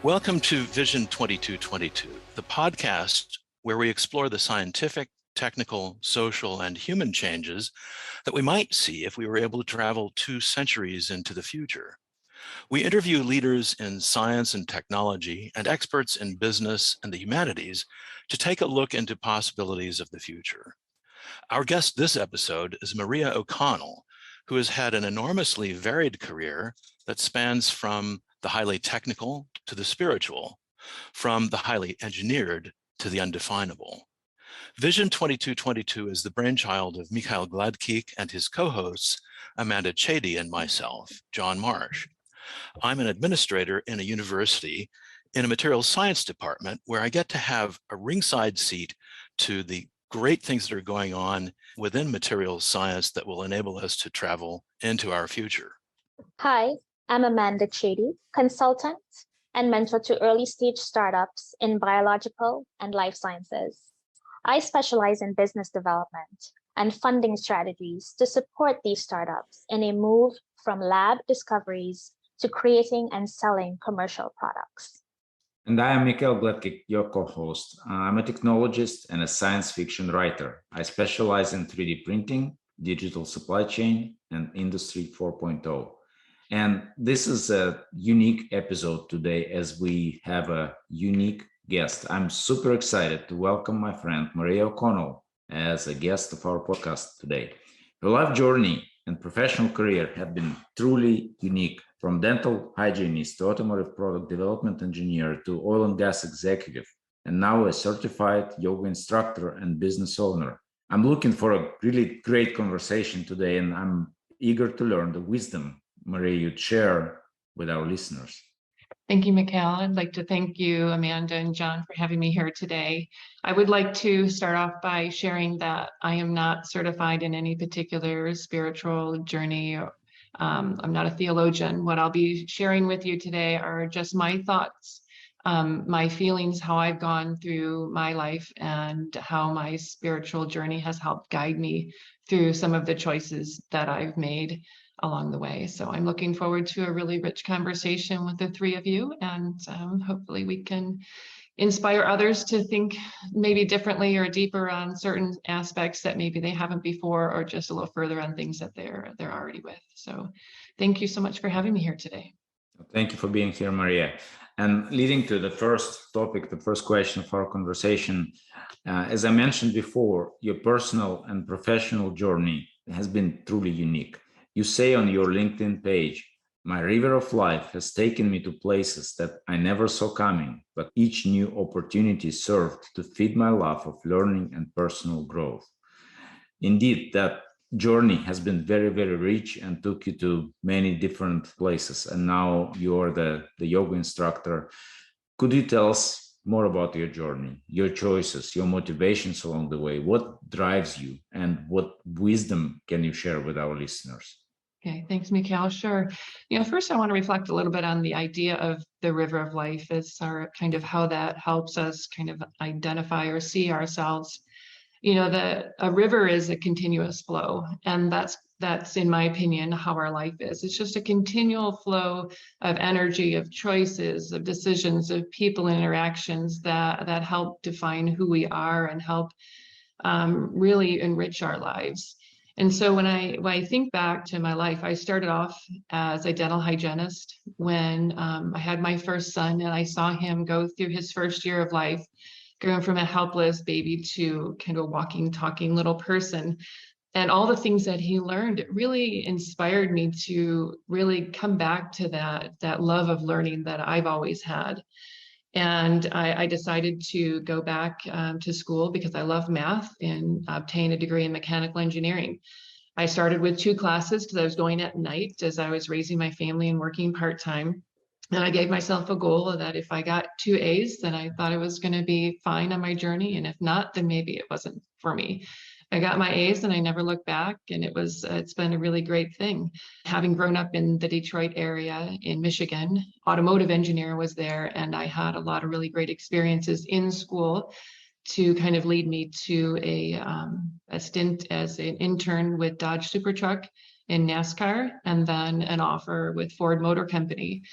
Welcome to Vision 2222, the podcast where we explore the scientific, technical, social, and human changes that we might see if we were able to travel 2 centuries into the future. We interview leaders in science and technology and experts in business and the humanities to take a look into possibilities of the future. Our guest this episode is Maria O'Connell, who has had an enormously varied career that spans from the highly technical to the spiritual, from the highly engineered to the undefinable. Vision 2222 is the brainchild of Mikhail Gladkikh and his co-hosts, Amanda Chadee and myself, John Marsh. I'm an administrator in a university in a materials science department where I get to have a ringside seat to the great things that are going on within materials science that will enable us to travel into our future. Hi, I'm Amanda Chadee, consultant and mentor to early stage startups in biological and life sciences. I specialize in business development and funding strategies to support these startups in a move from lab discoveries to creating and selling commercial products. And I am Mikhail Gladkikh, your co-host. I'm a technologist and a science fiction writer. I specialize in 3D printing, digital supply chain, and Industry 4.0. And this is a unique episode today as we have a unique guest. I'm super excited to welcome my friend Maria O'Connell as a guest of our podcast today. Her life journey and professional career have been truly unique, from dental hygienist to automotive product development engineer to oil and gas executive, and now a certified yoga instructor and business owner. I'm looking for a really great conversation today, and I'm eager to learn the wisdom Maria you'd share with our listeners. Thank you, Mikhail. I'd like to thank you, Amanda and John, for having me here today. I would like to start off by sharing that I am not certified in any particular spiritual journey. I'm not a theologian. What I'll be sharing with you today are just my thoughts, my feelings, how I've gone through my life, and how my spiritual journey has helped guide me through some of the choices that I've made along the way. So I'm looking forward to a really rich conversation with the three of you, and hopefully we can inspire others to think maybe differently or deeper on certain aspects that maybe they haven't before, or just a little further on things that they're already with. So thank you so much for having me here today. Thank you for being here, Maria. And leading to the first topic, the first question of our conversation, as I mentioned before, your personal and professional journey has been truly unique. You say on your LinkedIn page, "My river of life has taken me to places that I never saw coming, but each new opportunity served to feed my love of learning and personal growth." Indeed, that journey has been very, very rich and took you to many different places. And now you're the yoga instructor. Could you tell us more about your journey, your choices, your motivations along the way? What drives you, and what wisdom can you share with our listeners? Okay, thanks, Mikhail. Sure. First I want to reflect a little bit on the idea of the river of life as our kind of how that helps us kind of identify or see ourselves. A river is a continuous flow, and that's in my opinion how our life is. It's just a continual flow of energy, of choices, of decisions, of people and interactions that help define who we are and help really enrich our lives. And so when I think back to my life, I started off as a dental hygienist when I had my first son, and I saw him go through his first year of life, going from a helpless baby to kind of a walking, talking little person. And all the things that he learned, it really inspired me to really come back to that love of learning that I've always had. And I decided to go back to school because I love math and obtain a degree in mechanical engineering. I started with 2 classes because I was going at night as I was raising my family and working part-time. And I gave myself a goal that if I got 2 A's, then I thought it was going to be fine on my journey. And if not, then maybe it wasn't for me. I got my A's and I never looked back, and it's been a really great thing. Having grown up in the Detroit area in Michigan, automotive engineer was there, and I had a lot of really great experiences in school to kind of lead me to a stint as an intern with Dodge Super Truck in NASCAR, and then an offer with Ford Motor Company.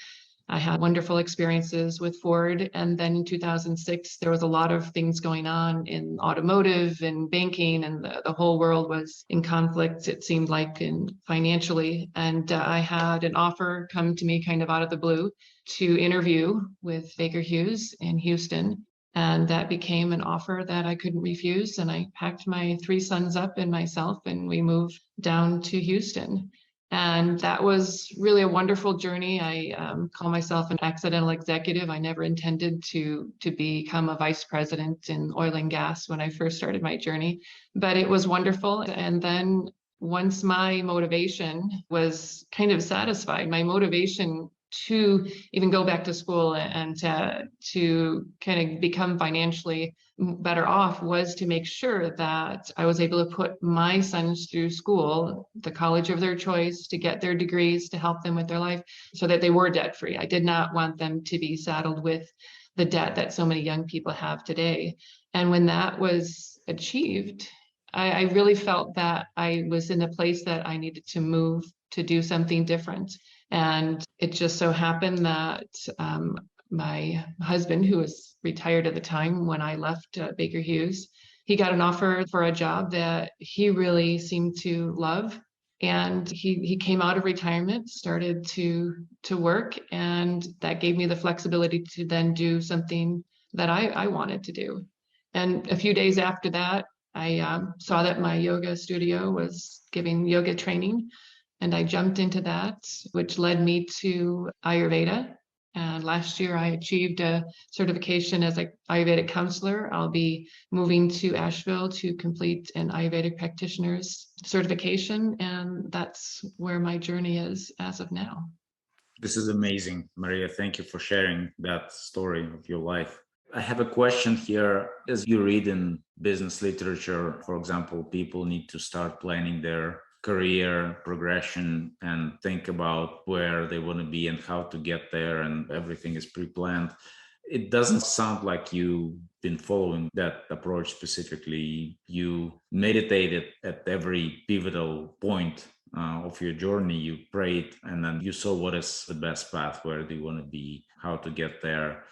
I had wonderful experiences with Ford. And then in 2006, there was a lot of things going on in automotive and banking, and the whole world was in conflict, it seemed like, financially. And I had an offer come to me kind of out of the blue to interview with Baker Hughes in Houston. And that became an offer that I couldn't refuse. And I packed my 3 sons up and myself, and we moved down to Houston. And that was really a wonderful journey. I call myself an accidental executive. I never intended to become a vice president in oil and gas when I first started my journey, but it was wonderful. And then once my motivation was kind of satisfied, my motivation to even go back to school and to kind of become financially better off was to make sure that I was able to put my sons through school, the college of their choice, to get their degrees, to help them with their life so that they were debt free. I did not want them to be saddled with the debt that so many young people have today. And when that was achieved, I really felt that I was in a place that I needed to move to do something different. And it just so happened that my husband, who was retired at the time when I left Baker Hughes, he got an offer for a job that he really seemed to love. And he came out of retirement, started to work, and that gave me the flexibility to then do something that I wanted to do. And a few days after that, I saw that my yoga studio was giving yoga training, and I jumped into that, which led me to Ayurveda. And last year I achieved a certification as an Ayurvedic counselor. I'll be moving to Asheville to complete an Ayurvedic practitioner's certification. And that's where my journey is as of now. This is amazing, Maria. Thank you for sharing that story of your life. I have a question here. As you read in business literature, for example, people need to start planning their career progression and think about where they want to be and how to get there, and everything is pre-planned. It doesn't sound like you've been following that approach specifically. You meditated at every pivotal point of your journey. You prayed, and then you saw what is the best path, where do you want to be, how to get there.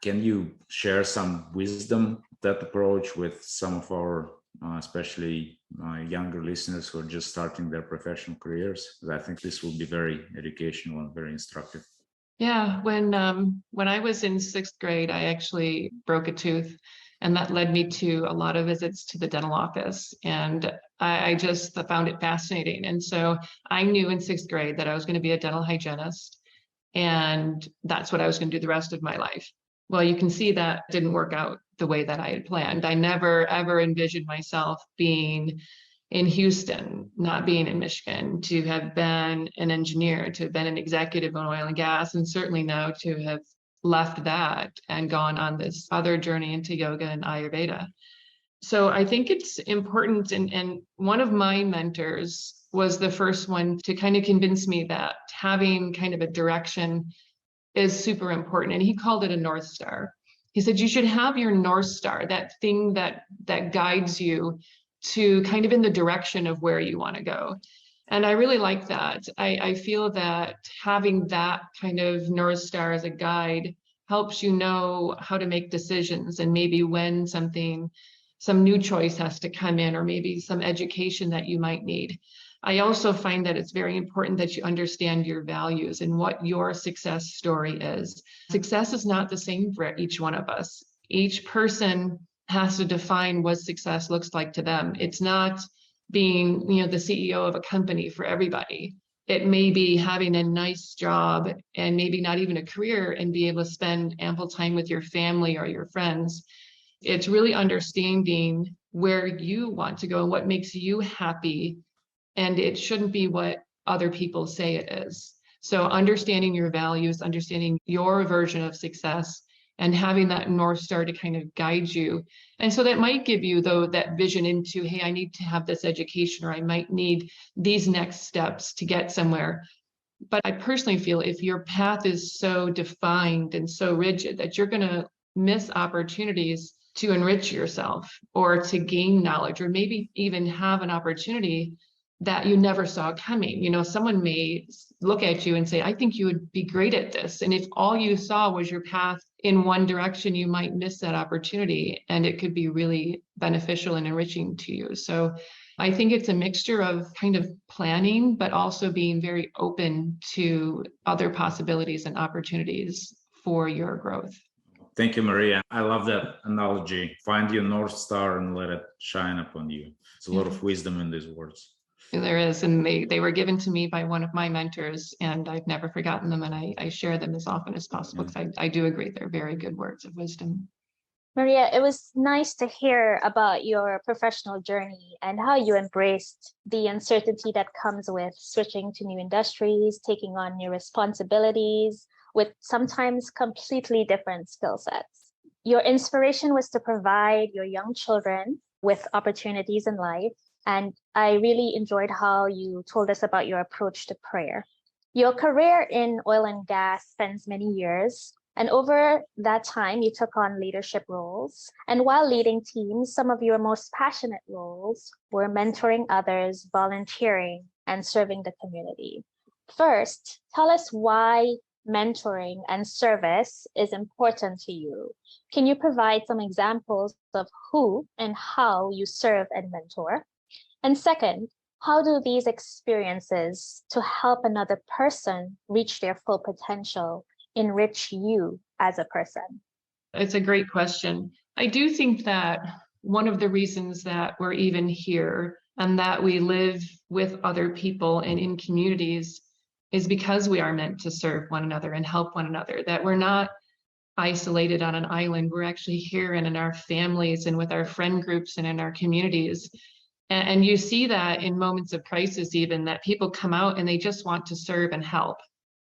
Can you share some wisdom, that approach, with some of our especially younger listeners who are just starting their professional careers? I think this will be very educational and very instructive. Yeah, when I was in 6th grade, I actually broke a tooth, and that led me to a lot of visits to the dental office. And I just found it fascinating. And so I knew in 6th grade that I was going to be a dental hygienist, and that's what I was going to do the rest of my life. Well, you can see that didn't work out the way that I had planned. I never, ever envisioned myself being in Houston, not being in Michigan, to have been an engineer, to have been an executive in oil and gas, and certainly now to have left that and gone on this other journey into yoga and Ayurveda. So I think it's important, and one of my mentors was the first one to kind of convince me that having kind of a direction is super important. And he called it a North Star. He said, you should have your North Star, that thing that guides you to kind of in the direction of where you want to go. And I really like that. I feel that having that kind of North Star as a guide helps you know how to make decisions, and maybe when some new choice has to come in, or maybe some education that you might need. I also find that it's very important that you understand your values and what your success story is. Success is not the same for each one of us. Each person has to define what success looks like to them. It's not being, the CEO of a company for everybody. It may be having a nice job and maybe not even a career, and be able to spend ample time with your family or your friends. It's really understanding where you want to go and what makes you happy. And it shouldn't be what other people say it is. So understanding your values, understanding your version of success, and having that North Star to kind of guide you. And so that might give you, though, that vision into, hey, I need to have this education, or I might need these next steps to get somewhere. But I personally feel if your path is so defined and so rigid that you're going to miss opportunities to enrich yourself, or to gain knowledge, or maybe even have an opportunity that you never saw coming. Someone may look at you and say, I think you would be great at this. And if all you saw was your path in one direction, you might miss that opportunity, and it could be really beneficial and enriching to you. So I think it's a mixture of kind of planning, but also being very open to other possibilities and opportunities for your growth. Thank you, Maria. I love that analogy. Find your North Star and let it shine upon you. There's a lot of wisdom in these words. There is, and they were given to me by one of my mentors, and I've never forgotten them, and I share them as often as possible, because I do agree they're very good words of wisdom. Maria, it was nice to hear about your professional journey and how you embraced the uncertainty that comes with switching to new industries, taking on new responsibilities with sometimes completely different skill sets. Your inspiration was to provide your young children with opportunities in life, and I really enjoyed how you told us about your approach to prayer. Your career in oil and gas spans many years, and over that time, you took on leadership roles. And while leading teams, some of your most passionate roles were mentoring others, volunteering, and serving the community. First, tell us why mentoring and service is important to you. Can you provide some examples of who and how you serve and mentor? And second, how do these experiences to help another person reach their full potential enrich you as a person? It's a great question. I do think that one of the reasons that we're even here and that we live with other people and in communities is because we are meant to serve one another and help one another, that we're not isolated on an island. We're actually here and in our families and with our friend groups and in our communities. And you see that in moments of crisis, even, that people come out and they just want to serve and help.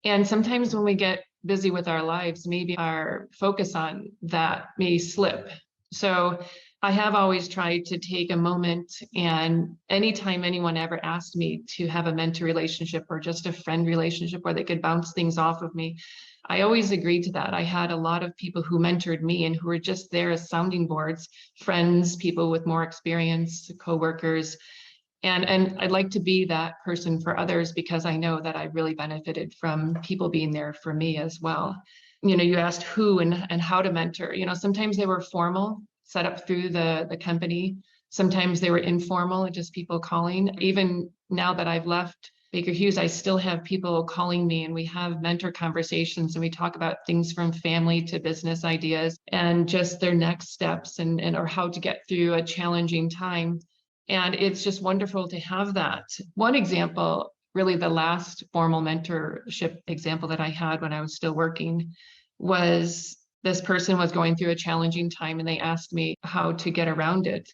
And sometimes when we get busy with our lives, maybe our focus on that may slip. So I have always tried to take a moment, and anytime anyone ever asked me to have a mentor relationship or just a friend relationship where they could bounce things off of me, I always agreed to that. I had a lot of people who mentored me and who were just there as sounding boards, friends, people with more experience, coworkers. And I'd like to be that person for others, because I know that I really benefited from people being there for me as well. You know, you asked who and how to mentor. You know, sometimes they were formal, set up through the company. Sometimes they were informal, just people calling. Even now that I've left Baker Hughes, I still have people calling me, and we have mentor conversations, and we talk about things from family to business ideas and just their next steps and or how to get through a challenging time. And it's just wonderful to have that. One example, really the last formal mentorship example that I had when I was still working, was this person was going through a challenging time, and they asked me how to get around it.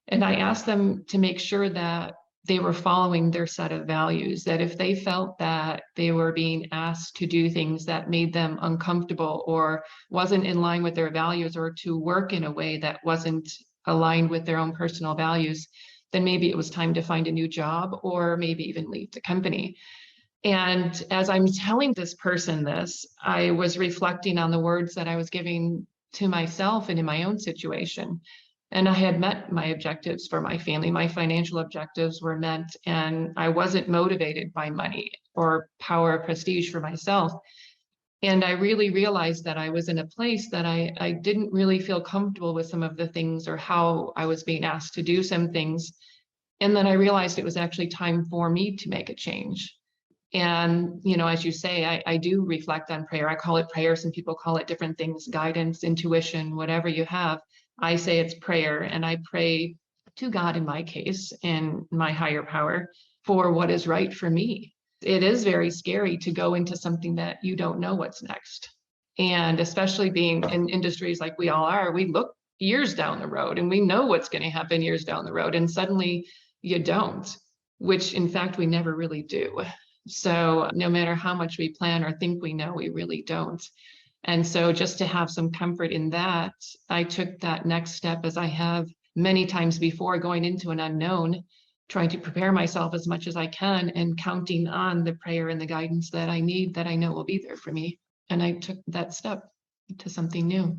And I asked them to make sure that they were following their set of values, that if they felt that they were being asked to do things that made them uncomfortable or wasn't in line with their values, or to work in a way that wasn't aligned with their own personal values, then maybe it was time to find a new job or maybe even leave the company. And as I'm telling this person this, I was reflecting on the words that I was giving to myself and in my own situation. And I had met my objectives for my family. My financial objectives were met, and I wasn't motivated by money or power or prestige for myself. And I really realized that I was in a place that I didn't really feel comfortable with some of the things, or how I was being asked to do some things. And then I realized it was actually time for me to make a change. And, you know, as you say, I do reflect on prayer. I call it prayer. Some people call it different things, guidance, intuition, whatever you have. I say it's prayer, and I pray to God, in my case, and my higher power, for what is right for me. It is very scary to go into something that you don't know what's next. And especially being in industries like we all are, we look years down the road and we know what's going to happen years down the road. And suddenly you don't, which in fact we never really do. So no matter how much we plan or think we know, we really don't. And so just to have some comfort in that, I took that next step, as I have many times before, going into an unknown, trying to prepare myself as much as I can and counting on the prayer and the guidance that I need, that I know will be there for me. And I took that step to something new.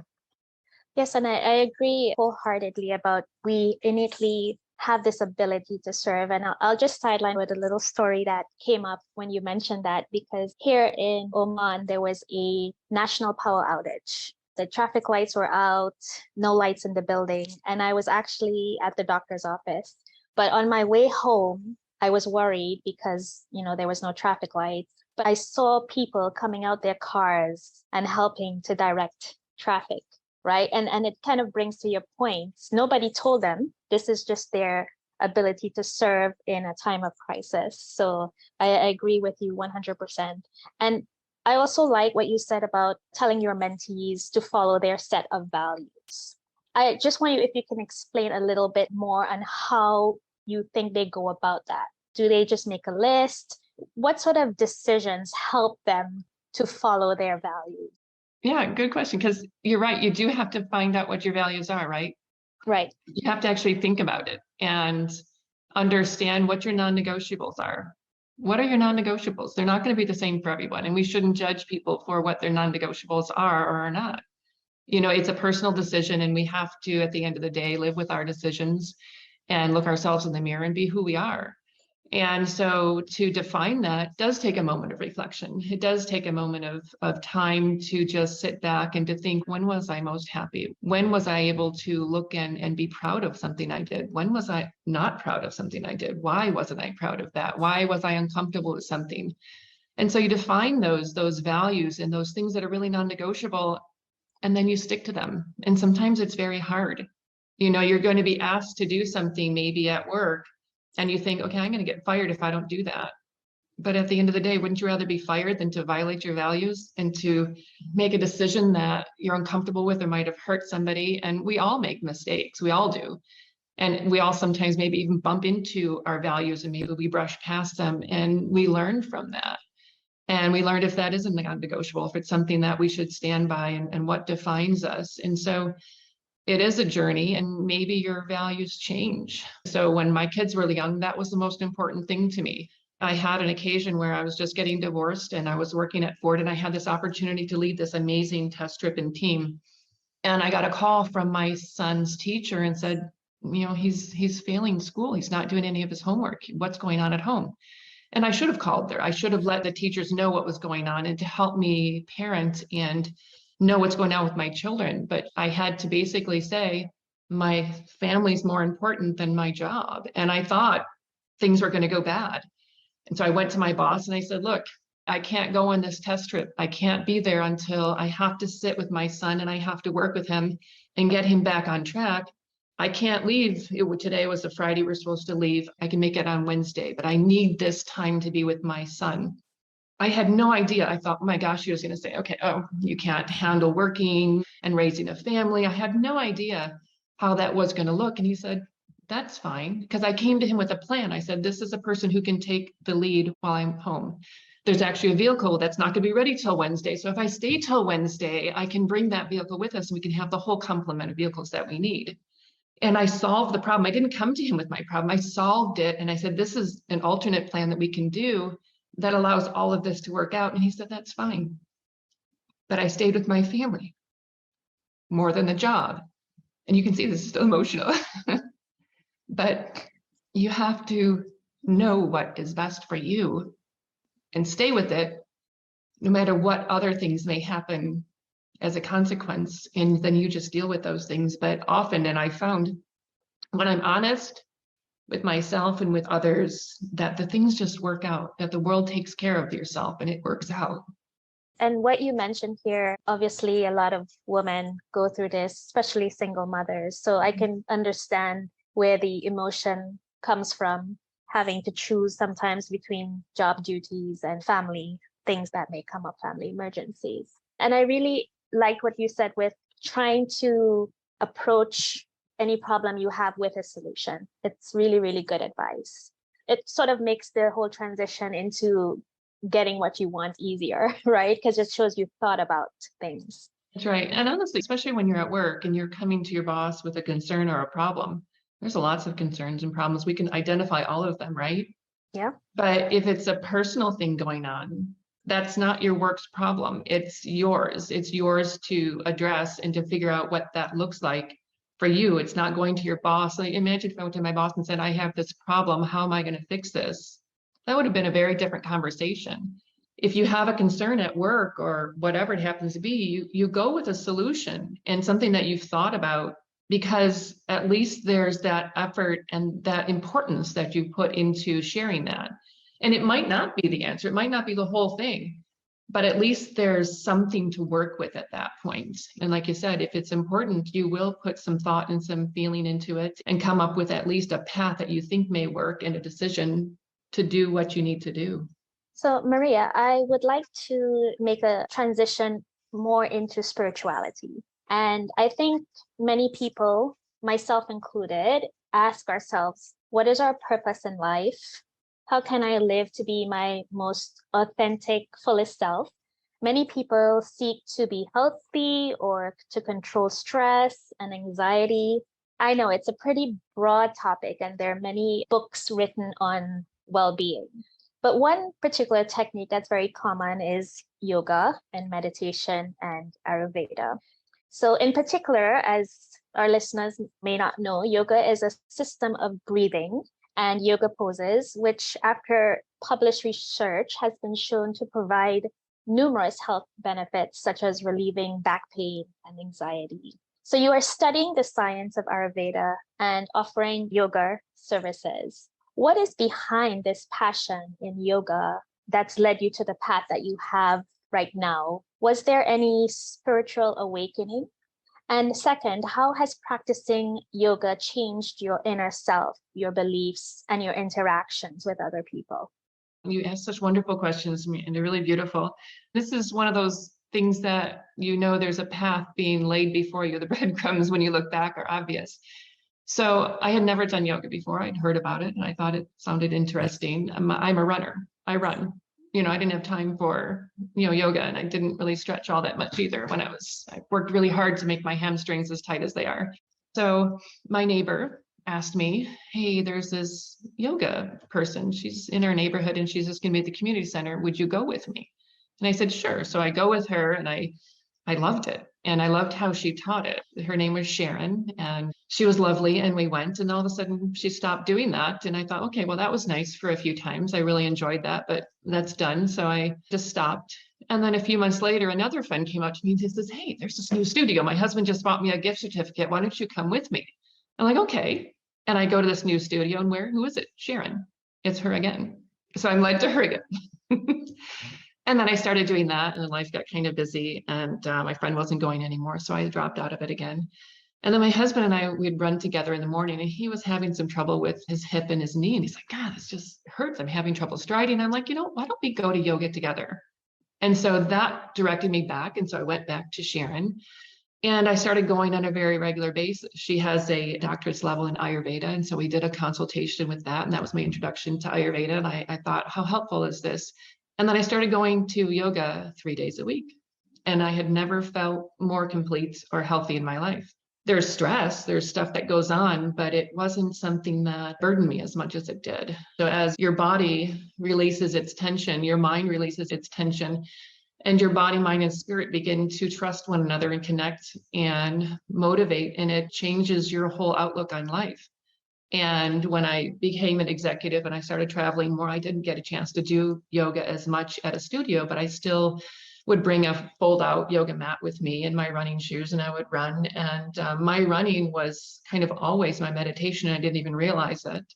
Yes, and I agree wholeheartedly about we innately have this ability to serve. And I'll just sideline with a little story that came up when you mentioned that, because here in Oman, there was a national power outage. The traffic lights were out, no lights in the building. And I was actually at the doctor's office. But on my way home, I was worried because, there was no traffic lights. But I saw people coming out their cars and helping to direct traffic, right? And it kind of brings to your point. Nobody told them. This is just their ability to serve in a time of crisis. So I agree with you 100%. And I also like what you said about telling your mentees to follow their set of values. I just want you, if you can explain a little bit more on how you think they go about that. Do they just make a list? What sort of decisions help them to follow their values? Yeah, good question. Because you're right. You do have to find out what your values are, right? Right. You have to actually think about it and understand what your non-negotiables are. What are your non-negotiables? They're not going to be the same for everyone. And we shouldn't judge people for what their non-negotiables are or are not. It's a personal decision, and we have to, at the end of the day, live with our decisions and look ourselves in the mirror and be who we are. And so to define that does take a moment of reflection. It does take a moment of time to just sit back and to think, when was I most happy? When was I able to look and be proud of something I did? When was I not proud of something I did? Why wasn't I proud of that? Why was I uncomfortable with something? And so you define those values and those things that are really non-negotiable, and then you stick to them. And sometimes it's very hard. You're going to be asked to do something maybe at work, and you think, okay, I'm going to get fired if I don't do that. But at the end of the day, wouldn't you rather be fired than to violate your values and to make a decision that you're uncomfortable with or might have hurt somebody? And we all make mistakes. We all do. And we all sometimes maybe even bump into our values, and maybe we brush past them, and we learn from that. And we learned if that isn't non-negotiable, if it's something that we should stand by, and what defines us. And so it is a journey, and maybe your values change. So when my kids were young, that was the most important thing to me. I had an occasion where I was just getting divorced, and I was working at Ford, and I had this opportunity to lead this amazing test strip and team. And I got a call from my son's teacher and said, he's failing school. He's not doing any of his homework. What's going on at home? And I should have called there. I should have let the teachers know what was going on and to help me parent and know what's going on with my children. But I had to basically say, my family's more important than my job. And I thought things were going to go bad. And so I went to my boss and I said, look, I can't go on this test trip. I can't be there until I have to sit with my son and I have to work with him and get him back on track. I can't leave. Today was a Friday. We're supposed to leave. I can make it on Wednesday, but I need this time to be with my son. I had no idea. I thought, oh my gosh, he was going to say, okay, you can't handle working and raising a family. I had no idea how that was going to look. And he said, that's fine. Because I came to him with a plan. I said, this is a person who can take the lead while I'm home. There's actually a vehicle that's not going to be ready till Wednesday. So if I stay till Wednesday, I can bring that vehicle with us and we can have the whole complement of vehicles that we need. And I solved the problem. I didn't come to him with my problem. I solved it. And I said, this is an alternate plan that we can do that allows all of this to work out. And he said, that's fine. But I stayed with my family more than the job. And you can see this is still emotional. But you have to know what is best for you and stay with it, no matter what other things may happen as a consequence. And then you just deal with those things. But often, and I found when I'm honest with myself and with others, that the things just work out, that the world takes care of yourself and it works out. And what you mentioned here, obviously a lot of women go through this, especially single mothers. So I can understand where the emotion comes from, having to choose sometimes between job duties and family things that may come up, family emergencies. And I really like what you said with trying to approach any problem you have with a solution. It's really, really good advice. It sort of makes the whole transition into getting what you want easier, right? Because it shows you've thought about things. That's right. And honestly, especially when you're at work and you're coming to your boss with a concern or a problem, there's lots of concerns and problems. We can identify all of them, right? Yeah. But if it's a personal thing going on, that's not your work's problem. It's yours. It's yours to address and to figure out what that looks like For you, it's not going to your boss. Like, imagine if I went to my boss and said, I have this problem. How am I going to fix this? That would have been a very different conversation. If you have a concern at work or whatever it happens to be, you go with a solution and something that you've thought about, because at least there's that effort and that importance that you put into sharing that. And it might not be the answer. It might not be the whole thing, but at least there's something to work with at that point. And like you said, if it's important, you will put some thought and some feeling into it and come up with at least a path that you think may work and a decision to do what you need to do. So, Maria, I would like to make a transition more into spirituality. And I think many people, myself included, ask ourselves, what is our purpose in life? How can I live to be my most authentic, fullest self? Many people seek to be healthy or to control stress and anxiety. I know it's a pretty broad topic, and there are many books written on well-being. But one particular technique that's very common is yoga and meditation and Ayurveda. So in particular, as our listeners may not know, yoga is a system of breathing and yoga poses, which after published research has been shown to provide numerous health benefits, such as relieving back pain and anxiety. So you are studying the science of Ayurveda and offering yoga services. What is behind this passion in yoga that's led you to the path that you have right now? Was there any spiritual awakening? And second, how has practicing yoga changed your inner self, your beliefs, and your interactions with other people? You ask such wonderful questions, and they're really beautiful. This is one of those things that there's a path being laid before you. The breadcrumbs, when you look back, are obvious. So I had never done yoga before. I'd heard about it and I thought it sounded interesting. I'm a runner. I run. I didn't have time for, yoga, and I didn't really stretch all that much either I worked really hard to make my hamstrings as tight as they are. So my neighbor asked me, hey, there's this yoga person. She's in our neighborhood and she's just going to be at the community center. Would you go with me? And I said, sure. So I go with her, and I loved it. And I loved how she taught it. Her name was Sharon, and she was lovely. And we went, and all of a sudden she stopped doing that. And I thought, okay, well, that was nice for a few times. I really enjoyed that, but that's done. So I just stopped. And then a few months later, another friend came up to me and says, hey, there's this new studio. My husband just bought me a gift certificate. Why don't you come with me? I'm like, okay. And I go to this new studio, and who is it? Sharon. It's her again. So I'm led to her again. And then I started doing that, and then life got kind of busy, and my friend wasn't going anymore. So I dropped out of it again. And then my husband and I, we'd run together in the morning, and he was having some trouble with his hip and his knee. And he's like, God, this just hurts. I'm having trouble striding. I'm like, why don't we go to yoga together? And so that directed me back. And so I went back to Sharon, and I started going on a very regular basis. She has a doctorate's level in Ayurveda. And so we did a consultation with that. And that was my introduction to Ayurveda. And I thought, how helpful is this? And then I started going to yoga 3 days a week. And I had never felt more complete or healthy in my life. There's stress, there's stuff that goes on, but it wasn't something that burdened me as much as it did. So as your body releases its tension, your mind releases its tension, and your body, mind, and spirit begin to trust one another and connect and motivate, and it changes your whole outlook on life. And when I became an executive and I started traveling more, I didn't get a chance to do yoga as much at a studio, but I still would bring a fold-out yoga mat with me and my running shoes, and I would run. And my running was kind of always my meditation. I didn't even realize it.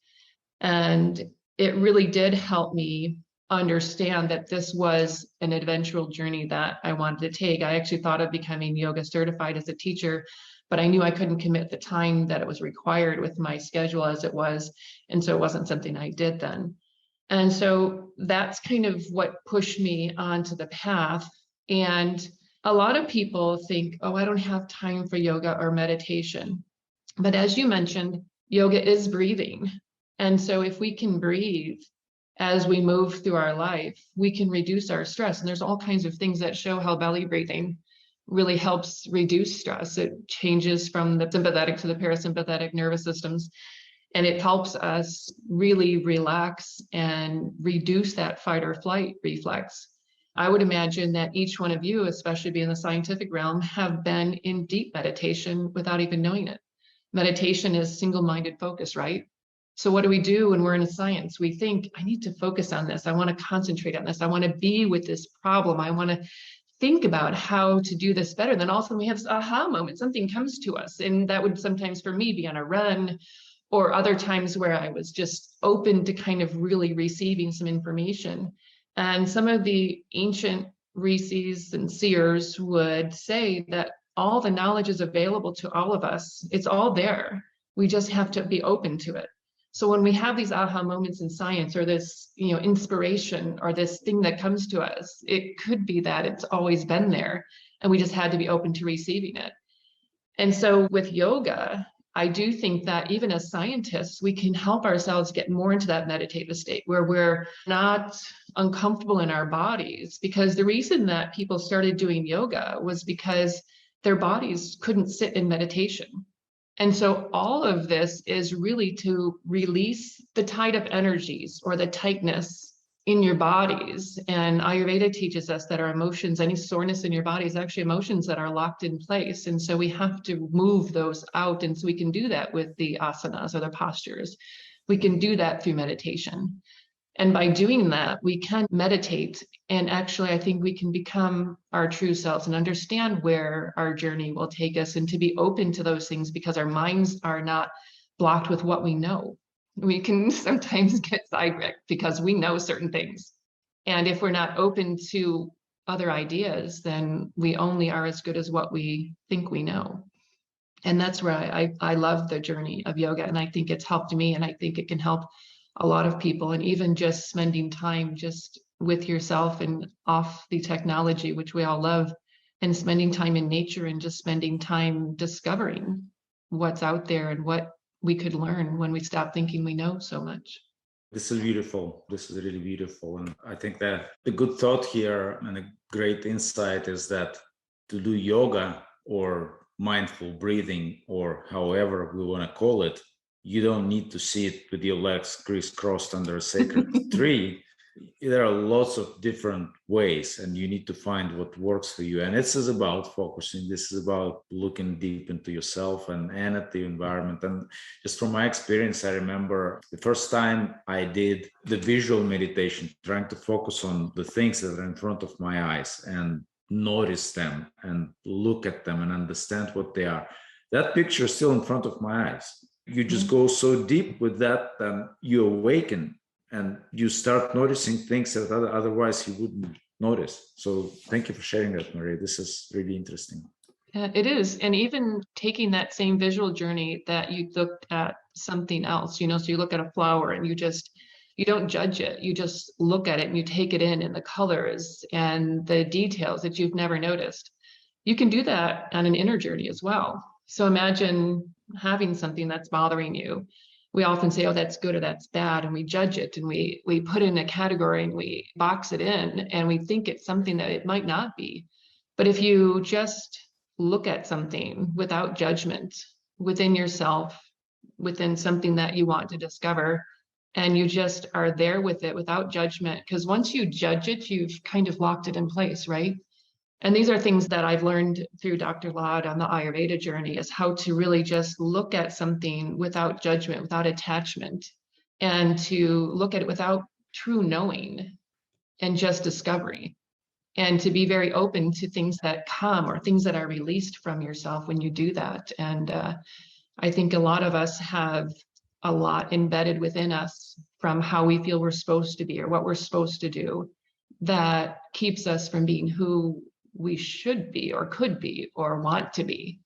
And it really did help me understand that this was an adventurous journey that I wanted to take. I actually thought of becoming yoga certified as a teacher, but I knew I couldn't commit the time that it was required with my schedule as it was. And so it wasn't something I did then. And so that's kind of what pushed me onto the path. And a lot of people think, oh, I don't have time for yoga or meditation. But as you mentioned, yoga is breathing. And so if we can breathe as we move through our life, we can reduce our stress. And there's all kinds of things that show how belly breathing really helps reduce stress. It changes from the sympathetic to the parasympathetic nervous systems, and it helps us really relax and reduce that fight or flight reflex. I would imagine that each one of you, especially being in the scientific realm, have been in deep meditation without even knowing it. Meditation is single-minded focus, right? So what do we do when we're in a science? We think, I need to focus on this. I want to concentrate on this. I want to be with this problem. I want to think about how to do this better. Then all of a sudden we have this aha moment, something comes to us. And that would sometimes for me be on a run, or other times where I was just open to kind of really receiving some information. And some of the ancient rishis and seers would say that all the knowledge is available to all of us. It's all there. We just have to be open to it. So when we have these aha moments in science, or this, inspiration, or this thing that comes to us, it could be that it's always been there and we just had to be open to receiving it. And so with yoga, I do think that even as scientists, we can help ourselves get more into that meditative state where we're not uncomfortable in our bodies. Because the reason that people started doing yoga was because their bodies couldn't sit in meditation. And so all of this is really to release the tied up energies or the tightness in your bodies. And Ayurveda teaches us that our emotions, any soreness in your body, is actually emotions that are locked in place. And so we have to move those out. And so we can do that with the asanas or the postures. We can do that through meditation. And by doing that, we can meditate. And actually, I think we can become our true selves and understand where our journey will take us, and to be open to those things, because our minds are not blocked with what we know. We can sometimes get sidetracked because we know certain things. And if we're not open to other ideas, then we only are as good as what we think we know. And that's where I love the journey of yoga. And I think it's helped me, and I think it can help a lot of people. And even just spending time just with yourself and off the technology, which we all love, and spending time in nature, and just spending time discovering what's out there and what we could learn when we stop thinking we know so much. This is beautiful. This is really beautiful. And I think that the good thought here and a great insight is that to do yoga or mindful breathing, or however we want to call it, you don't need to sit with your legs crisscrossed under a sacred tree. There are lots of different ways, and you need to find what works for you. And this is about focusing. This is about looking deep into yourself and at the environment. And just from my experience, I remember the first time I did the visual meditation, trying to focus on the things that are in front of my eyes and notice them and look at them and understand what they are. That picture is still in front of my eyes. You just go so deep with that, and you awaken and you start noticing things that otherwise you wouldn't notice. So thank you for sharing that, Maria. This is really interesting. Yeah, it is. And even taking that same visual journey that you looked at something else, so you look at a flower and you don't judge it. You just look at it and you take it in, and the colors and the details that you've never noticed. You can do that on an inner journey as well. So imagine having something that's bothering you. We often say, oh, that's good or that's bad, and we judge it, and we put it in a category and we box it in, and we think it's something that it might not be. But if you just look at something without judgment within yourself, within something that you want to discover, and you just are there with it without judgment, because once you judge it, you've kind of locked it in place, right? And these are things that I've learned through Dr. Lad on the Ayurveda journey, is how to really just look at something without judgment, without attachment, and to look at it without true knowing and just discovery, and to be very open to things that come or things that are released from yourself when you do that. And I think a lot of us have a lot embedded within us from how we feel we're supposed to be or what we're supposed to do, that keeps us from being who we should be or could be or want to be.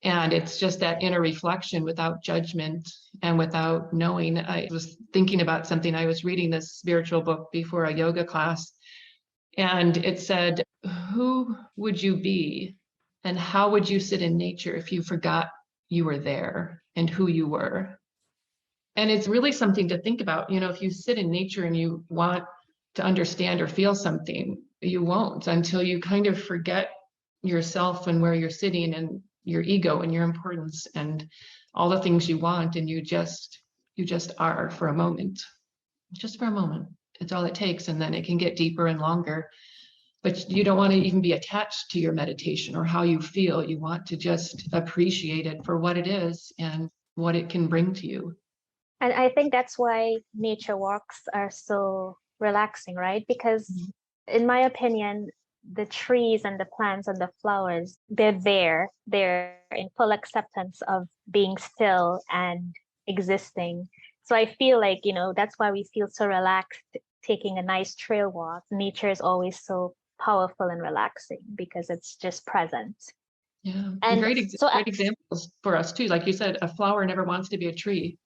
And it's just that inner reflection without judgment and without knowing. I was thinking about something. I was reading this spiritual book before a yoga class, and it said, who would you be and how would you sit in nature if you forgot you were there and who you were? And it's really something to think about. If you sit in nature and you want to understand or feel something, you won't until you kind of forget yourself and where you're sitting and your ego and your importance and all the things you want, and you just are for a moment. Just for a moment. It's all it takes, and then it can get deeper and longer. but you don't want to even be attached to your meditation or how you feel. You want to just appreciate it for what it is and what it can bring to you. And I think that's why nature walks are so relaxing, right? Because in my opinion, the trees and the plants and the flowers, they're in full acceptance of being still and existing. So I feel like, that's why we feel so relaxed taking a nice trail walk. Nature is always so powerful and relaxing because it's just present. Yeah, And great so, examples for us too. Like you said, a flower never wants to be a tree.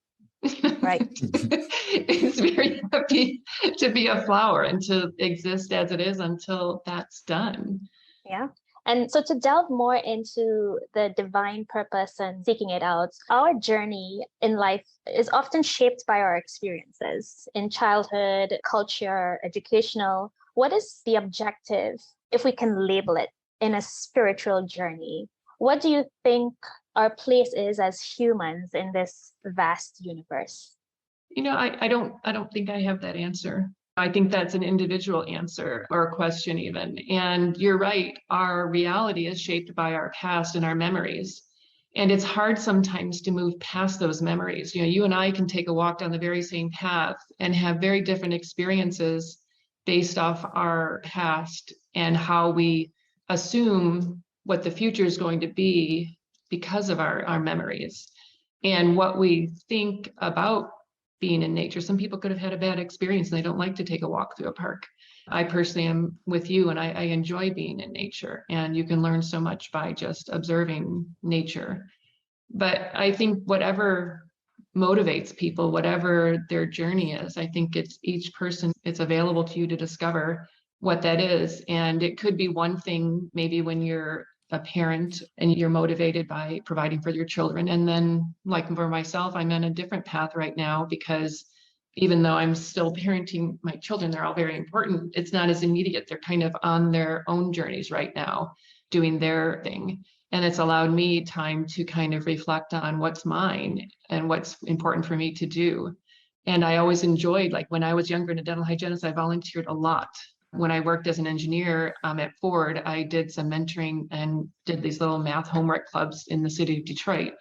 right. It's very happy to be a flower and to exist as it is until that's done. Yeah. And so to delve more into the divine purpose and seeking it out, our journey in life is often shaped by our experiences in childhood, culture, educational. What is the objective, if we can label it, in a spiritual journey? What do you think our place is as humans in this vast universe? I don't think I have that answer. I think that's an individual answer or a question even. And you're right, our reality is shaped by our past and our memories. And it's hard sometimes to move past those memories. You and I can take a walk down the very same path and have very different experiences based off our past and how we assume what the future is going to be because of our memories and what we think about being in nature. Some people could have had a bad experience and they don't like to take a walk through a park. I personally am with you and I enjoy being in nature, and you can learn so much by just observing nature. But I think whatever motivates people, whatever their journey is, I think it's each person, it's available to you to discover what that is. And it could be one thing maybe when you're a parent and you're motivated by providing for your children. And then like for myself, I'm on a different path right now because even though I'm still parenting my children, they're all very important. It's not as immediate. They're kind of on their own journeys right now, doing their thing. And it's allowed me time to kind of reflect on what's mine and what's important for me to do. And I always enjoyed, like when I was younger and a dental hygienist, I volunteered a lot. When I worked as an engineer at Ford, I did some mentoring and did these little math homework clubs in the city of Detroit.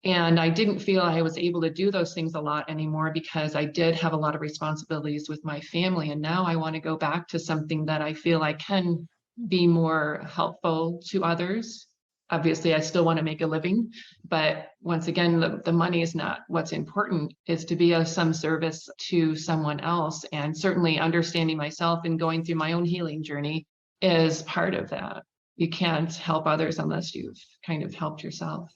And I didn't feel I was able to do those things a lot anymore because I did have a lot of responsibilities with my family. And now I want to go back to something that I feel I can be more helpful to others. Obviously, I still want to make a living, but once again, the money is not what's important. Is to be of some service to someone else. And certainly understanding myself and going through my own healing journey is part of that. You can't help others unless you've kind of helped yourself.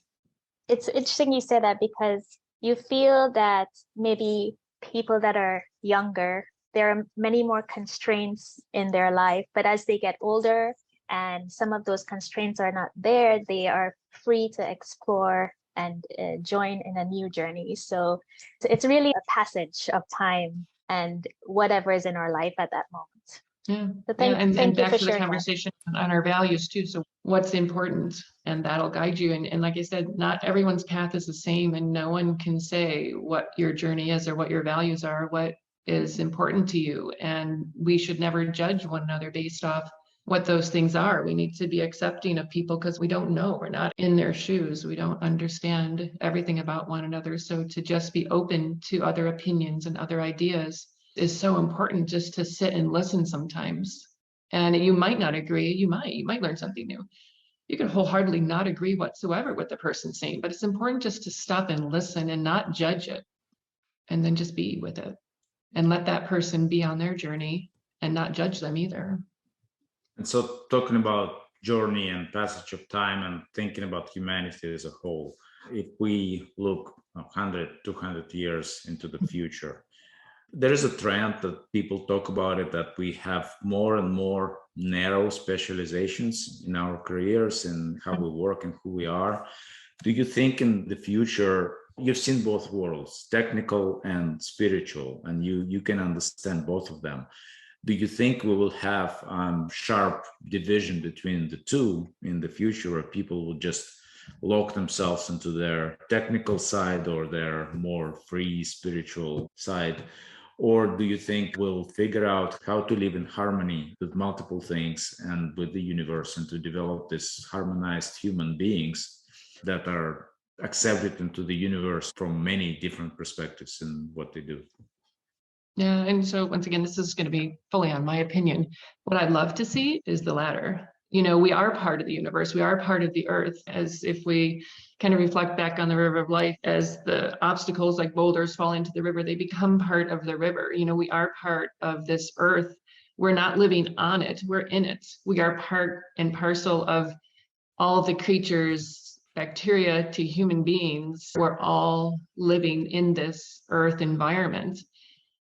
It's interesting you say that because you feel that maybe people that are younger, there are many more constraints in their life, but as they get older, and some of those constraints are not there, they are free to explore and join in a new journey. So it's really a passage of time and whatever is in our life at that moment. Yeah, So and thank you back for to the sharing conversation on our values too. So what's important, and that'll guide you. And like I said, not everyone's path is the same, and no one can say what your journey is or what your values are, what is important to you. And we should never judge one another based off what those things are. We need to be accepting of people because we don't know. We're not in their shoes. We don't understand everything about one another. So to just be open to other opinions and other ideas is so important, just to sit and listen sometimes. And you might not agree. You might learn something new. You can wholeheartedly not agree whatsoever with the person's saying, but it's important just to stop and listen and not judge it, and then just be with it and let that person be on their journey and not judge them either. And so talking about journey and passage of time and thinking about humanity as a whole, if we look 100, 200 years into the future, there is a trend that people talk about it, that we have more and more narrow specializations in our careers and how we work and who we are. Do you think in the future, you've seen both worlds, technical and spiritual, and you can understand both of them? Do you think we will have sharp division between the two in the future, where people will just lock themselves into their technical side or their more free spiritual side? Or do you think we'll figure out how to live in harmony with multiple things and with the universe, and to develop this harmonized human beings that are accepted into the universe from many different perspectives in what they do? Yeah, and so once again, this is going to be fully on my opinion. What I'd love to see is the latter. We are part of the universe. We are part of the earth. As if we kind of reflect back on the river of life, as the obstacles like boulders fall into the river, they become part of the river. We are part of this earth. We're not living on it. We're in it. We are part and parcel of all the creatures, bacteria to human beings. We're all living in this earth environment.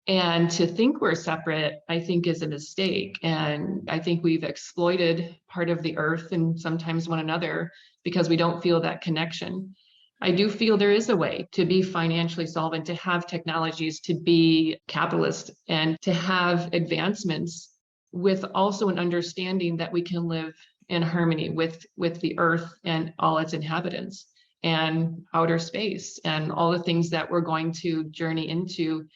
And to think we're separate, I think, is a mistake. And I think we've exploited part of the earth and sometimes one another because we don't feel that connection. I do feel there is a way to be financially solvent, to have technologies, to be capitalist, and to have advancements with also an understanding that we can live in harmony with the earth and all its inhabitants and outer space and all the things that we're going to journey into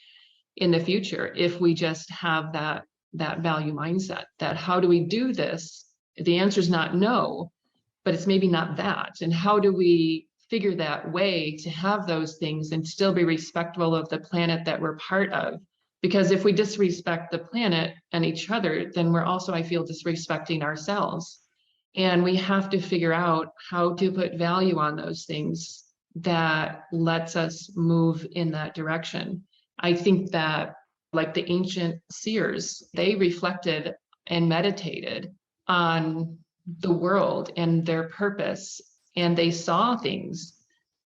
in the future, if we just have that value mindset. That how do we do this? The answer is not no, but it's maybe not that. And how do we figure that way to have those things and still be respectful of the planet that we're part of? Because if we disrespect the planet and each other, then we're also, I feel, disrespecting ourselves. And we have to figure out how to put value on those things that lets us move in that direction. I think that, like the ancient seers, they reflected and meditated on the world and their purpose, and they saw things.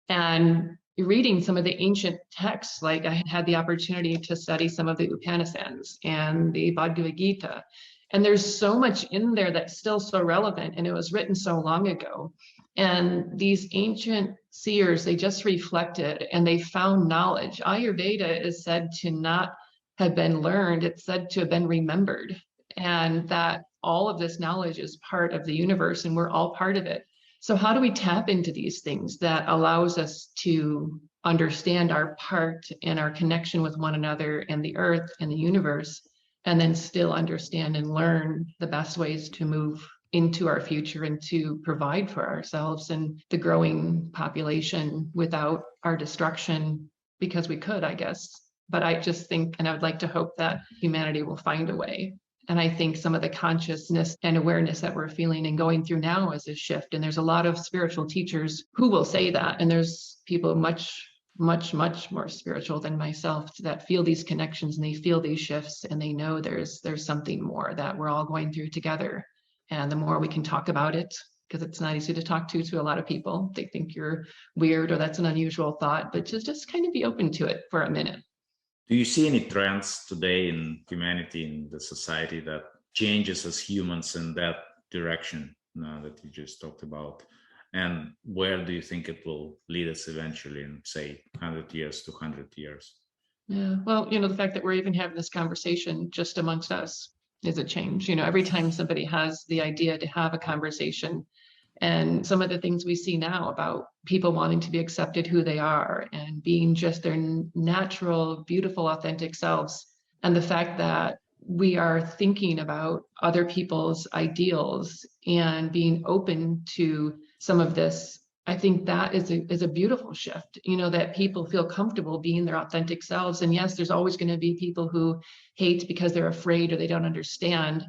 And reading some of the ancient texts, like I had the opportunity to study some of the Upanishads and the Bhagavad Gita, and there's so much in there that's still so relevant, and it was written so long ago. And these ancient seers, they just reflected and they found knowledge. Ayurveda is said to not have been learned, it's said to have been remembered. And that all of this knowledge is part of the universe and we're all part of it. So how do we tap into these things that allows us to understand our part and our connection with one another and the earth and the universe, and then still understand and learn the best ways to move into our future and to provide for ourselves and the growing population without our destruction, because we could, I guess. But I just think, and I would like to hope that humanity will find a way. And I think some of the consciousness and awareness that we're feeling and going through now is a shift. And there's a lot of spiritual teachers who will say that. And there's people much more spiritual than myself that feel these connections and they feel these shifts and they know there's something more that we're all going through together. And the more we can talk about it, because it's not easy to talk to a lot of people. They think you're weird or that's an unusual thought, but just kind of be open to it for a minute. Do you see any trends today in humanity, in the society, that changes as humans in that direction that you just talked about? And where do you think it will lead us eventually in, say, 100 years, 200 years? Yeah, well, the fact that we're even having this conversation just amongst us is a change. Every time somebody has the idea to have a conversation, and some of the things we see now about people wanting to be accepted who they are and being just their natural, beautiful, authentic selves, and the fact that we are thinking about other people's ideals and being open to some of this, I think that is a beautiful shift, that people feel comfortable being their authentic selves. And yes, there's always going to be people who hate because they're afraid or they don't understand.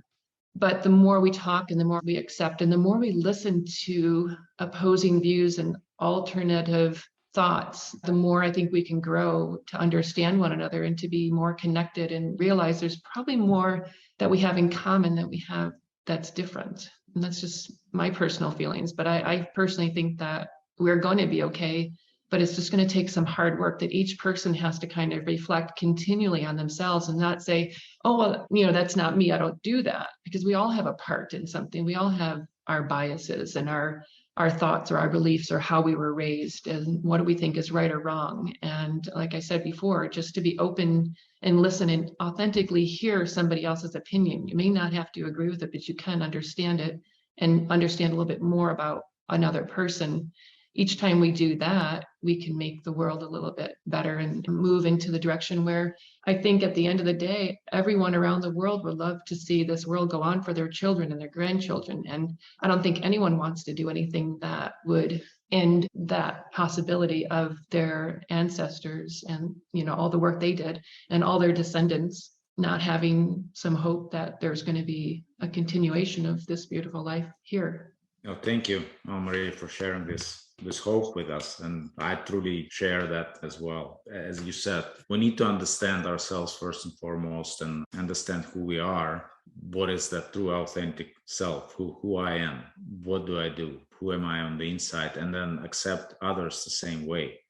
But the more we talk and the more we accept and the more we listen to opposing views and alternative thoughts, the more I think we can grow to understand one another and to be more connected and realize there's probably more that we have in common that we have that's different. And that's just my personal feelings. But I personally think that we're going to be okay, but it's just going to take some hard work that each person has to kind of reflect continually on themselves and not say, oh, well, that's not me, I don't do that. Because we all have a part in something. We all have our biases and our thoughts or our beliefs or how we were raised and what do we think is right or wrong. And like I said before, just to be open and listen and authentically hear somebody else's opinion. You may not have to agree with it, but you can understand it and understand a little bit more about another person. each time we do that, we can make the world a little bit better and move into the direction where I think at the end of the day, everyone around the world would love to see this world go on for their children and their grandchildren. And I don't think anyone wants to do anything that would end that possibility of their ancestors and, all the work they did and all their descendants not having some hope that there's going to be a continuation of this beautiful life here. Thank you, Marie, for sharing this hope with us. And I truly share that as well. As you said, we need to understand ourselves first and foremost and understand who we are. What is that true authentic self? Who I am? What do I do? Who am I on the inside? And then accept others the same way.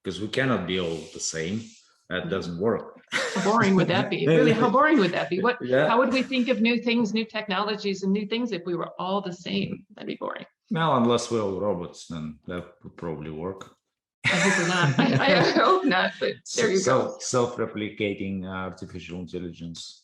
Because we cannot be all the same. That doesn't work. How boring would that be? Really, how boring would that be? How would we think of new things, new technologies, and new things if we were all the same? That'd be boring. Well, unless we're all robots, then that would probably work. I hope we're not. I hope not, but there you go. Self-replicating artificial intelligence.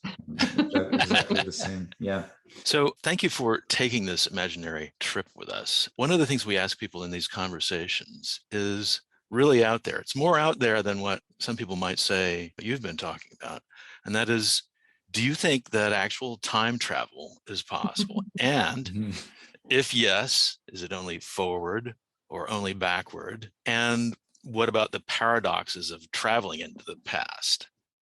Exactly the same. Yeah. So thank you for taking this imaginary trip with us. One of the things we ask people in these conversations is really out there. It's more out there than what some people might say you've been talking about. And that is, do you think that actual time travel is possible? And if yes, is it only forward or only backward? And what about the paradoxes of traveling into the past?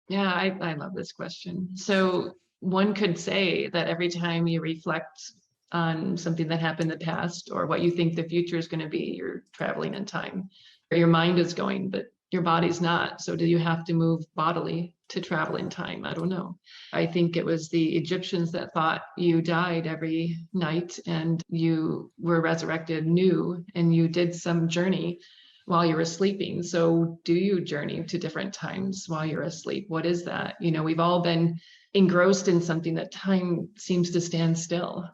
Yeah, I love this question. So one could say that every time you reflect on something that happened in the past or what you think the future is going to be, you're traveling in time. Or your mind is going, but your body's not. So do you have to move bodily to travel in time? I don't know. I think it was the Egyptians that thought you died every night and you were resurrected new and you did some journey while you were sleeping. So do you journey to different times while you're asleep? What is that? We've all been engrossed in something that time seems to stand still.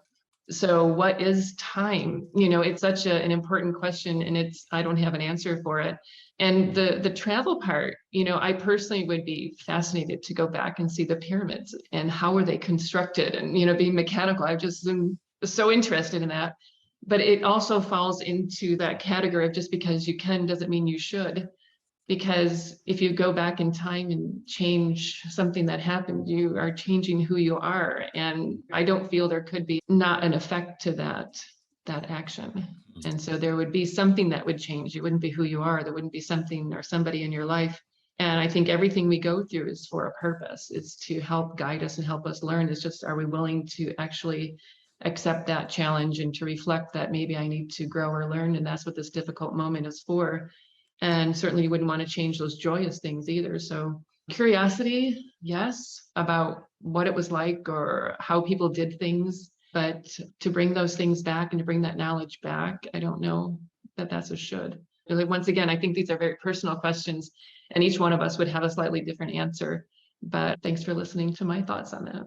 So what is time? It's such an important question, and I don't have an answer for it. And the travel part, I personally would be fascinated to go back and see the pyramids and how were they constructed and, being mechanical. I just am so interested in that. But it also falls into that category of just because you can doesn't mean you should. Because if you go back in time and change something that happened, you are changing who you are. And I don't feel there could be not an effect to that action. And so there would be something that would change. You wouldn't be who you are. There wouldn't be something or somebody in your life. And I think everything we go through is for a purpose. It's to help guide us and help us learn. It's just, are we willing to actually accept that challenge and to reflect that maybe I need to grow or learn? And that's what this difficult moment is for. And certainly you wouldn't want to change those joyous things either. So curiosity, yes, about what it was like or how people did things, but to bring those things back and to bring that knowledge back, I don't know that that's a should. Really, once again, I think these are very personal questions and each one of us would have a slightly different answer. But thanks for listening to my thoughts on that.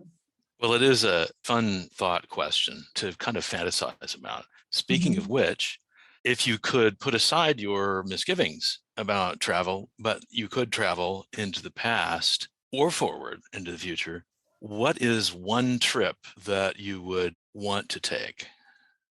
Well, it is a fun thought question to kind of fantasize about. Speaking of which, if you could put aside your misgivings about travel, but you could travel into the past or forward into the future, what is one trip that you would want to take?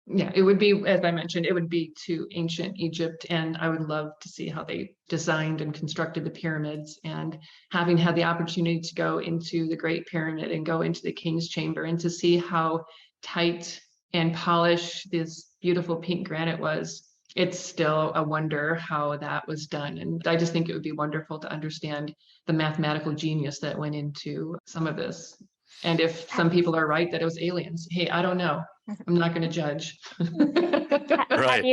Yeah, it would be, as I mentioned, it would be to ancient Egypt. And I would love to see how they designed and constructed the pyramids. And having had the opportunity to go into the Great Pyramid and go into the King's Chamber and to see how tight and polished this beautiful pink granite was, it's still a wonder how that was done. And I just think it would be wonderful to understand the mathematical genius that went into some of this. And if some people are right that it was aliens, hey, I don't know. I'm not going to judge. Right.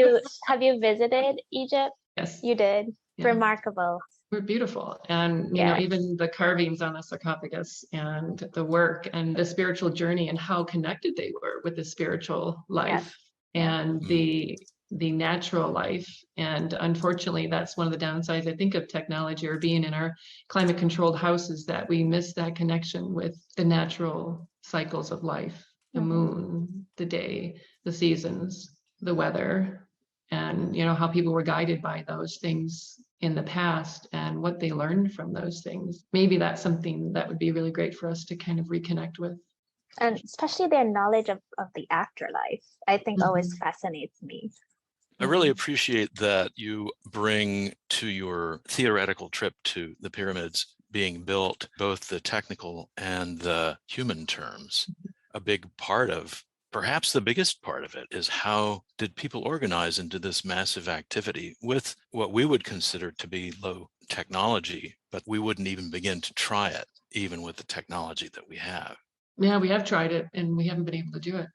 Have you visited Egypt? Yes. You did. Yeah. Remarkable. We're beautiful. And, you know, even the carvings on the sarcophagus and the work and the spiritual journey and how connected they were with the spiritual life and the natural life. And unfortunately, that's one of the downsides, I think, of technology or being in our climate controlled houses, that we miss that connection with the natural cycles of life, the moon, the day, the seasons, the weather, and, you know, how people were guided by those things in the past and what they learned from those things. Maybe that's something that would be really great for us to kind of reconnect with. And especially their knowledge of the afterlife, I think always fascinates me. I really appreciate that you bring to your theoretical trip to the pyramids being built both the technical and the human terms. A big part of, perhaps the biggest part of it, is how did people organize into this massive activity with what we would consider to be low technology, but we wouldn't even begin to try it, even with the technology that we have. Yeah, we have tried it and we haven't been able to do it.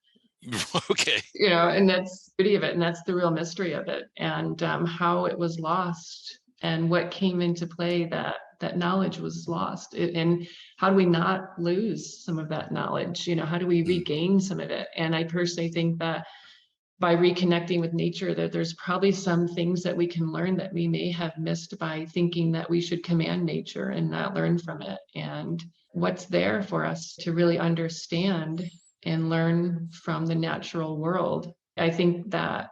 Okay. And that's the beauty of it. And that's the real mystery of it, and how it was lost and what came into play that knowledge was lost. And how do we not lose some of that knowledge? How do we regain some of it? And I personally think that by reconnecting with nature, that there's probably some things that we can learn that we may have missed by thinking that we should command nature and not learn from it. And what's there for us to really understand and learn from the natural world. I think that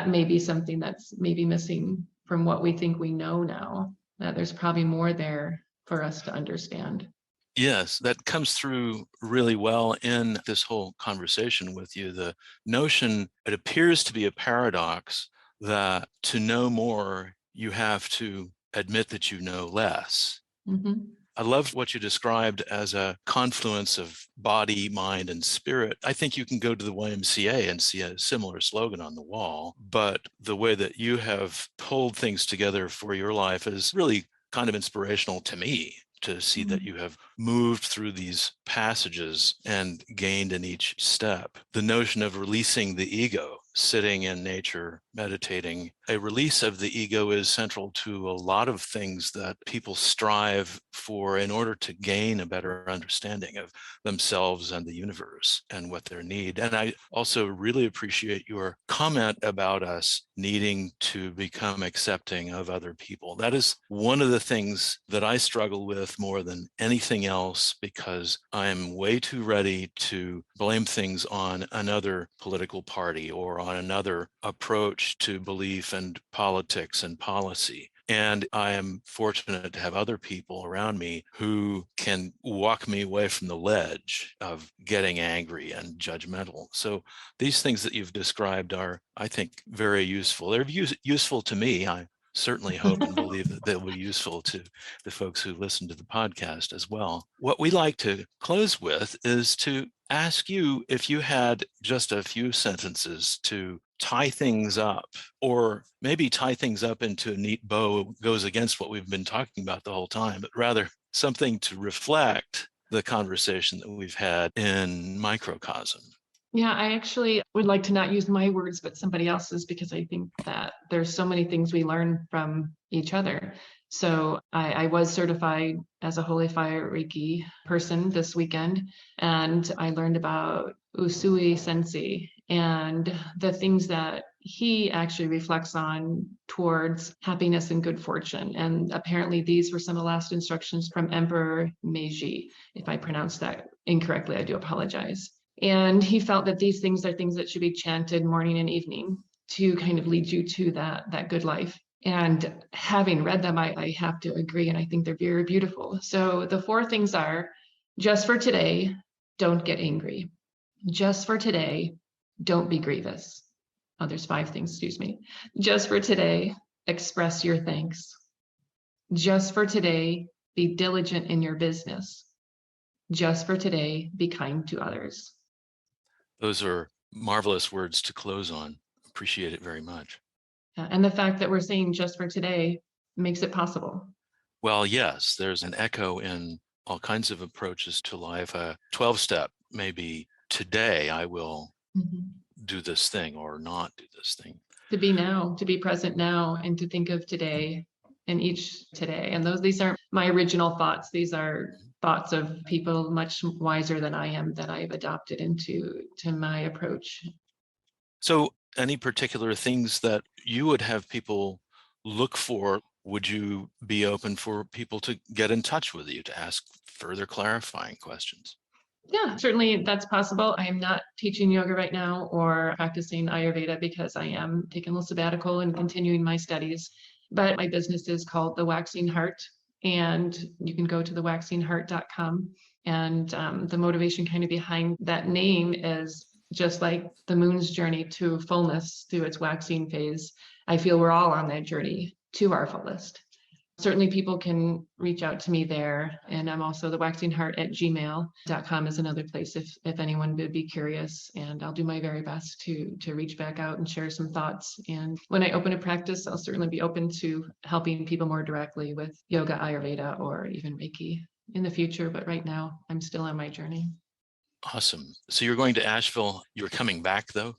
may be something that's maybe missing from what we think we know now, that there's probably more there for us to understand. Yes, that comes through really well in this whole conversation with you. The notion, it appears to be a paradox, that to know more, you have to admit that you know less. Mm-hmm. I loved what you described as a confluence of body, mind, and spirit. I think you can go to the YMCA and see a similar slogan on the wall, but the way that you have pulled things together for your life is really kind of inspirational to me, to see that you have moved through these passages and gained in each step. The notion of releasing the ego, sitting in nature, meditating. A release of the ego is central to a lot of things that people strive for in order to gain a better understanding of themselves and the universe and what they need. And I also really appreciate your comment about us needing to become accepting of other people. That is one of the things that I struggle with more than anything else, because I am way too ready to blame things on another political party or on another approach to belief and politics and policy. And I am fortunate to have other people around me who can walk me away from the ledge of getting angry and judgmental. So these things that you've described are, I think, very useful. They're useful to me. I certainly hope and believe that they'll be useful to the folks who listen to the podcast as well. What we like to close with is to ask you if you had just a few sentences to tie things up, or maybe tie things up into a neat bow goes against what we've been talking about the whole time, but rather something to reflect the conversation that we've had in microcosm. Yeah, I actually would like to not use my words, but somebody else's, because I think that there's so many things we learn from each other. So I was certified as a Holy Fire Reiki person this weekend, and I learned about Usui Sensei and the things that he actually reflects on towards happiness and good fortune. And apparently these were some of the last instructions from Emperor Meiji. If I pronounced that incorrectly, I do apologize. And he felt that these things are things that should be chanted morning and evening to kind of lead you to that good life. And having read them, I have to agree, and I think they're very beautiful. So the 4 things are: just for today, don't get angry. Just for today, don't be grievous. Oh, there's 5 things, excuse me. Just for today, express your thanks. Just for today, be diligent in your business. Just for today, be kind to others. Those are marvelous words to close on. Appreciate it very much. And the fact that we're saying just for today makes it possible. Well, yes, there's an echo in all kinds of approaches to life. A 12-step, maybe today I will do this thing or not do this thing. To be now, to be present now, and to think of today and each today. And these aren't my original thoughts. These are thoughts of people much wiser than I am that I've adopted into my approach. So any particular things that you would have people look for? Would you be open for people to get in touch with you to ask further clarifying questions? Yeah, certainly that's possible. I am not teaching yoga right now or practicing Ayurveda because I am taking a little sabbatical and continuing my studies. But my business is called The Waxing Heart, and you can go to thewaxingheart.com. And the motivation kind of behind that name is just like the moon's journey to fullness through its waxing phase, I feel we're all on that journey to our fullest. Certainly people can reach out to me there. And I'm also the waxingheart@gmail.com is another place if anyone would be curious. And I'll do my very best to reach back out and share some thoughts. And when I open a practice, I'll certainly be open to helping people more directly with yoga, Ayurveda, or even Reiki in the future. But right now, I'm still on my journey. Awesome. So you're going to Asheville. You're coming back, though?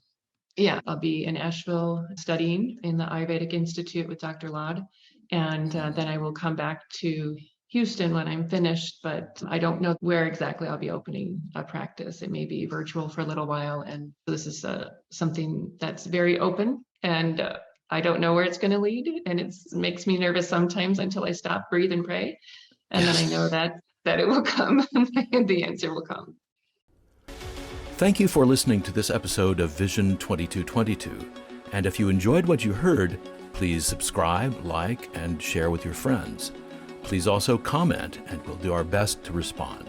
Yeah, I'll be in Asheville studying in the Ayurvedic Institute with Dr. Lod. And then I will come back to Houston when I'm finished, but I don't know where exactly I'll be opening a practice. It may be virtual for a little while. And this is something that's very open, and I don't know where it's going to lead. And it makes me nervous sometimes until I stop, breathe, and pray. And then I know that it will come and the answer will come. Thank you for listening to this episode of Vision 2222. And if you enjoyed what you heard, please subscribe, like, and share with your friends. Please also comment, and we'll do our best to respond.